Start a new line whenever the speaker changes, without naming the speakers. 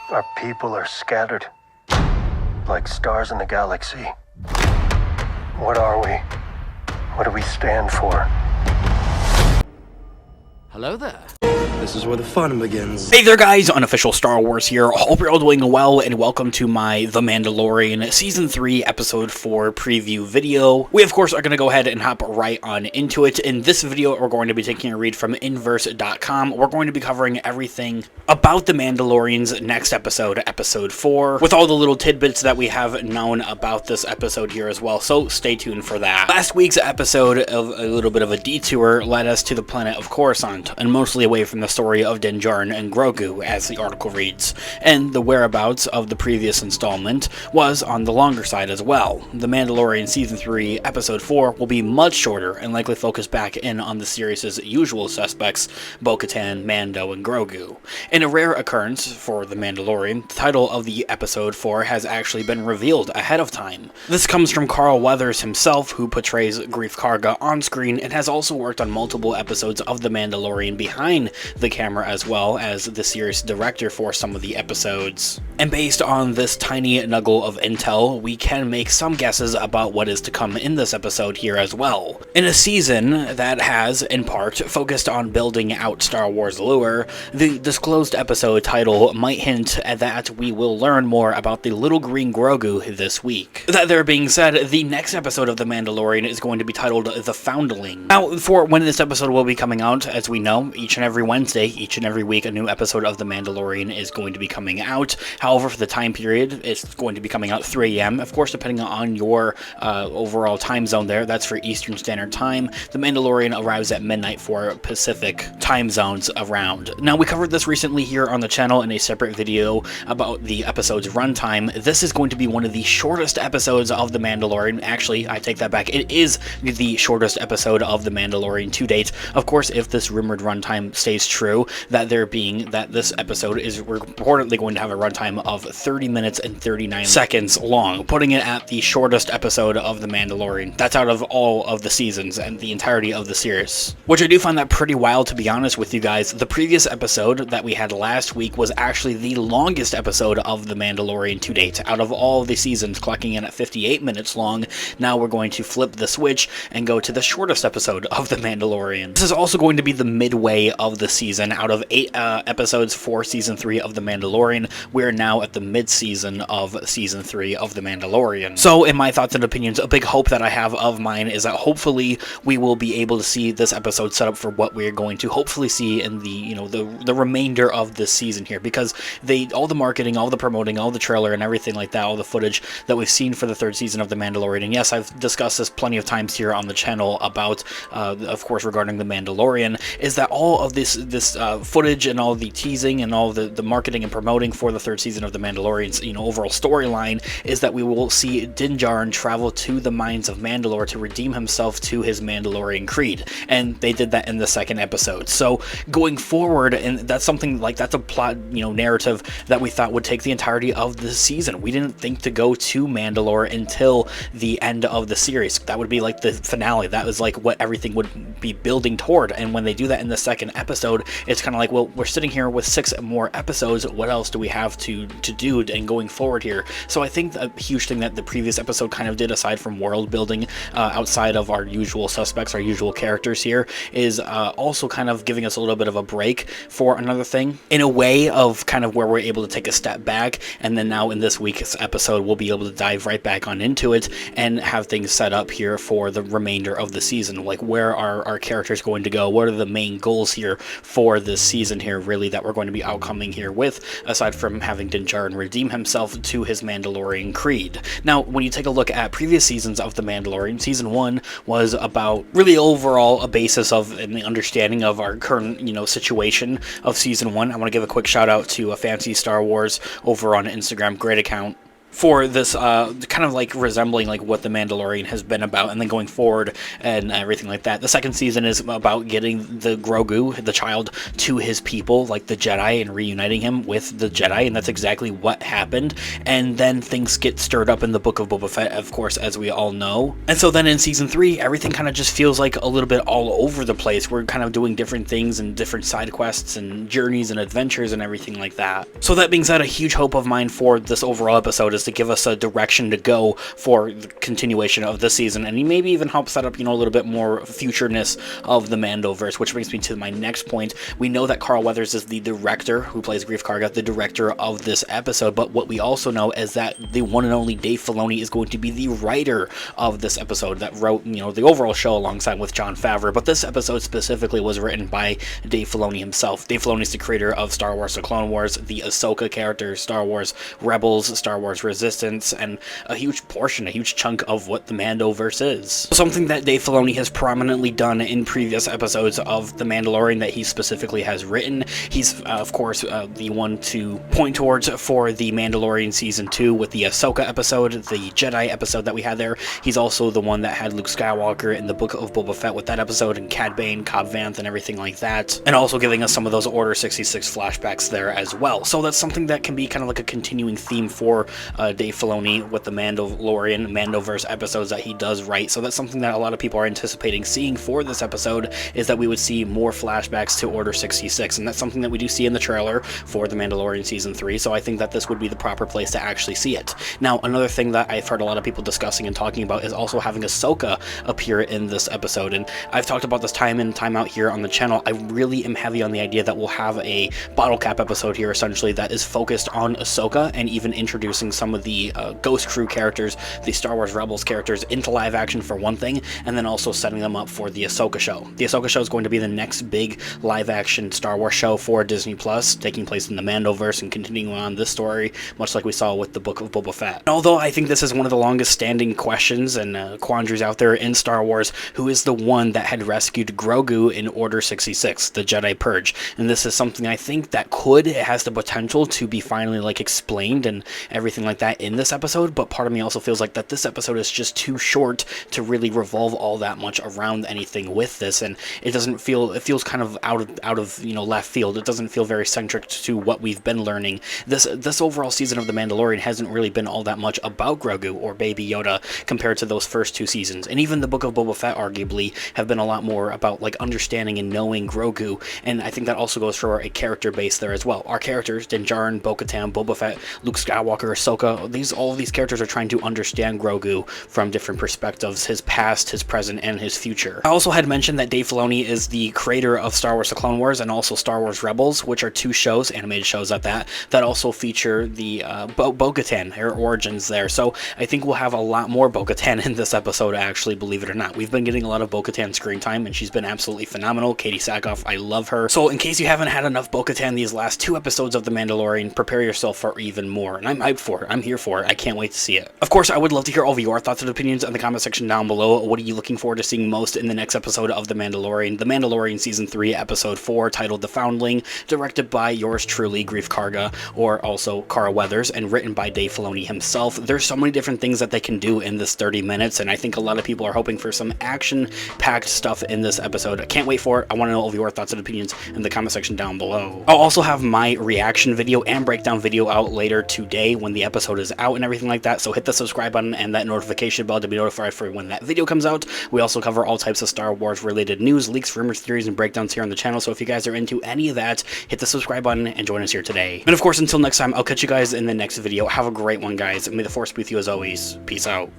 Our people are scattered, like stars in the galaxy. What are we? What do we stand for?
Hello there.
This is where the fun begins.
Hey there guys, Unofficial Star Wars here. Hope you're all doing well, and welcome to my The Mandalorian Season 3 Episode 4 preview video. We of course are going to go ahead and hop right on into it. In this video, we're going to be taking a read from Inverse.com. We're going to be covering everything about The Mandalorian's next episode, Episode 4, with all the little tidbits that we have known about this episode here as well, so stay tuned for that. Last week's episode of a little bit of a detour led us to the planet of Coruscant, and mostly away from the story of Din Djarin and Grogu, as the article reads, and the whereabouts of the previous installment was on the longer side as well. The Mandalorian Season 3 Episode 4 will be much shorter and likely focus back in on the series' usual suspects, Bo-Katan, Mando, and Grogu. In a rare occurrence for The Mandalorian, the title of the Episode 4 has actually been revealed ahead of time. This comes from Carl Weathers himself, who portrays Greef Karga on screen and has also worked on multiple episodes of The Mandalorian behind the camera, as well as the series director for some of the episodes. And based on this tiny nugget of intel, we can make some guesses about what is to come in this episode here as well. In a season that has, in part, focused on building out Star Wars lore, the disclosed episode title might hint at that we will learn more about the little green Grogu this week. That there being said, the next episode of The Mandalorian is going to be titled The Foundling. Now, for when this episode will be coming out, as we know, each and every Wednesday, each and every week, a new episode of The Mandalorian is going to be coming out. However, for the time period, it's going to be coming out 3 a.m. Of course, depending on your overall time zone there, that's for Eastern Standard Time. The Mandalorian arrives at midnight for Pacific time zones around. Now, we covered this recently here on the channel in a separate video about the episode's runtime. This is going to be one of the shortest episodes of The Mandalorian. Actually, I take that back. It is the shortest episode of The Mandalorian to date. Of course, if this rumored runtime stays true, that there being that this episode is reportedly going to have a runtime of 30 minutes and 39 seconds long, putting it at the shortest episode of The Mandalorian. That's out of all of the seasons and the entirety of the series, which I do find that pretty wild, to be honest with you guys. The previous episode that we had last week was actually the longest episode of The Mandalorian to date, out of all the seasons, clocking in at 58 minutes long. Now we're going to flip the switch and go to the shortest episode of The Mandalorian. This is also going to be the midway of the season. Out of 8 episodes for Season 3 of The Mandalorian, we're now at the mid-season of Season 3 of The Mandalorian. So, in my thoughts and opinions, a big hope that I have of mine is that hopefully we will be able to see this episode set up for what we're going to hopefully see in the, the remainder of this season here, because all the marketing, all the promoting, all the trailer and everything like that, all the footage that we've seen for the 3rd season of The Mandalorian, and yes, I've discussed this plenty of times here on the channel about, of course, regarding The Mandalorian, is that all of this footage and all the teasing and all the marketing and promoting for the 3rd season of The Mandalorian's overall storyline is that we will see Din Djarin travel to the mines of Mandalore to redeem himself to his Mandalorian creed, and they did that in the 2nd episode. So going forward, and that's something like that's a plot narrative that we thought would take the entirety of the season. We didn't think to go to Mandalore until the end of the series. That would be like the finale. That was like what everything would be building toward, and when they do that in the 2nd episode, it's kind of like, well, we're sitting here with 6 more episodes. What else do we have to do and going forward here? So I think a huge thing that the previous episode kind of did, aside from world building, outside of our usual suspects, our usual characters here, is also kind of giving us a little bit of a break for another thing, in a way of kind of where we're able to take a step back, and then now in this week's episode we'll be able to dive right back on into it and have things set up here for the remainder of the season. Like, where are our characters going to go? What are the main goals here for this season here, really, that we're going to be outcoming here with, aside from having Din Djarin redeem himself to his Mandalorian creed. Now, when you take a look at previous seasons of The Mandalorian, Season 1 was about really overall a basis of and the understanding of our current, situation of Season 1. I want to give a quick shout out to Fancy Star Wars over on Instagram. Great account. for this kind of like resembling like what the Mandalorian has been about, and then going forward and everything like that. The second season is about getting the Grogu, the child, to his people, like the Jedi, and reuniting him with the Jedi, and that's exactly what happened. And then things get stirred up in the Book of Boba Fett, of course, as we all know. And so then in season 3, everything kind of just feels like a little bit all over the place. We're kind of doing different things and different side quests and journeys and adventures and everything like that. So that being said, a huge hope of mine for this overall episode is to give us a direction to go for the continuation of this season, and maybe even help set up, you know, a little bit more futureness of the Mandoverse, which brings me to my next point. We know that Carl Weathers is the director, who plays Grief Karga, the director of this episode, but what we also know is that the one and only Dave Filoni is going to be the writer of this episode, that wrote, you know, the overall show alongside with Jon Favreau, but this episode specifically was written by Dave Filoni himself. Dave Filoni is the creator of Star Wars: The Clone Wars, the Ahsoka character, Star Wars Rebels, Star Wars Resistance, and a huge portion, a huge chunk of what the Mandoverse is. Something that Dave Filoni has prominently done in previous episodes of The Mandalorian that he specifically has written. He's, of course, the one to point towards for the Mandalorian Season 2 with the Ahsoka episode, the Jedi episode that we had there. He's also the one that had Luke Skywalker in the Book of Boba Fett with that episode, and Cad Bane, Cobb Vanth, and everything like that. And also giving us some of those Order 66 flashbacks there as well. So that's something that can be kind of like a continuing theme for Dave Filoni with the Mandalorian, Mandoverse episodes that he does write. So that's something that a lot of people are anticipating seeing for this episode, is that we would see more flashbacks to Order 66, and that's something that we do see in the trailer for The Mandalorian Season 3, so I think that this would be the proper place to actually see it. Now, another thing that I've heard a lot of people discussing and talking about is also having Ahsoka appear in this episode, and I've talked about this time in, time out here on the channel. I really am heavy on the idea that we'll have a bottle cap episode here, essentially, that is focused on Ahsoka, and even introducing some of the Ghost Crew characters, the Star Wars Rebels characters, into live action for one thing, and then also setting them up for the Ahsoka show. The Ahsoka show is going to be the next big live action Star Wars show for Disney Plus, taking place in the Mandoverse and continuing on this story, much like we saw with the Book of Boba Fett. And although I think this is one of the longest standing questions and quandaries out there in Star Wars, who is the one that had rescued Grogu in Order 66, the Jedi Purge? And this is something I think that it has the potential to be finally like explained and everything like that in this episode, but part of me also feels like that this episode is just too short to really revolve all that much around anything with this, and it feels kind of out of you know, left field. It doesn't feel very centric to what we've been learning. This overall season of The Mandalorian hasn't really been all that much about Grogu or Baby Yoda compared to those first two seasons, and even the Book of Boba Fett arguably have been a lot more about like understanding and knowing Grogu, and I think that also goes for a character base there as well. Our characters, Din Djarin, Bo-Katan, Boba Fett, Luke Skywalker, Ahsoka, all of these characters are trying to understand Grogu from different perspectives, his past, his present, and his future. I also had mentioned that Dave Filoni is the creator of Star Wars: The Clone Wars and also Star Wars Rebels, which are two shows, animated shows at that also feature the Bo-Katan, her origins there. So I think we'll have a lot more Bo-Katan in this episode, actually, believe it or not. We've been getting a lot of Bo-Katan screen time, and she's been absolutely phenomenal. Katie Sackhoff, I love her. So in case you haven't had enough Bo-Katan these last two episodes of The Mandalorian, prepare yourself for even more, and I'm hyped for it. I'm here for it. I can't wait to see it. Of course, I would love to hear all of your thoughts and opinions in the comment section down below. What are you looking forward to seeing most in the next episode of The Mandalorian? The Mandalorian Season 3, Episode 4, titled The Foundling, directed by yours truly, Grief Karga, or also Carl Weathers, and written by Dave Filoni himself. There's so many different things that they can do in this 30 minutes, and I think a lot of people are hoping for some action-packed stuff in this episode. I can't wait for it. I want to know all of your thoughts and opinions in the comment section down below. I'll also have my reaction video and breakdown video out later today when the episode is out and everything like that, so hit the subscribe button and that notification bell to be notified for when that video comes out. We also cover all types of Star Wars related news, leaks, rumors, theories, and breakdowns here on the channel, so if you guys are into any of that, hit the subscribe button and join us here today. And of course, until next time, I'll catch you guys in the next video. Have a great one, guys. May the Force be with you as always. Peace out.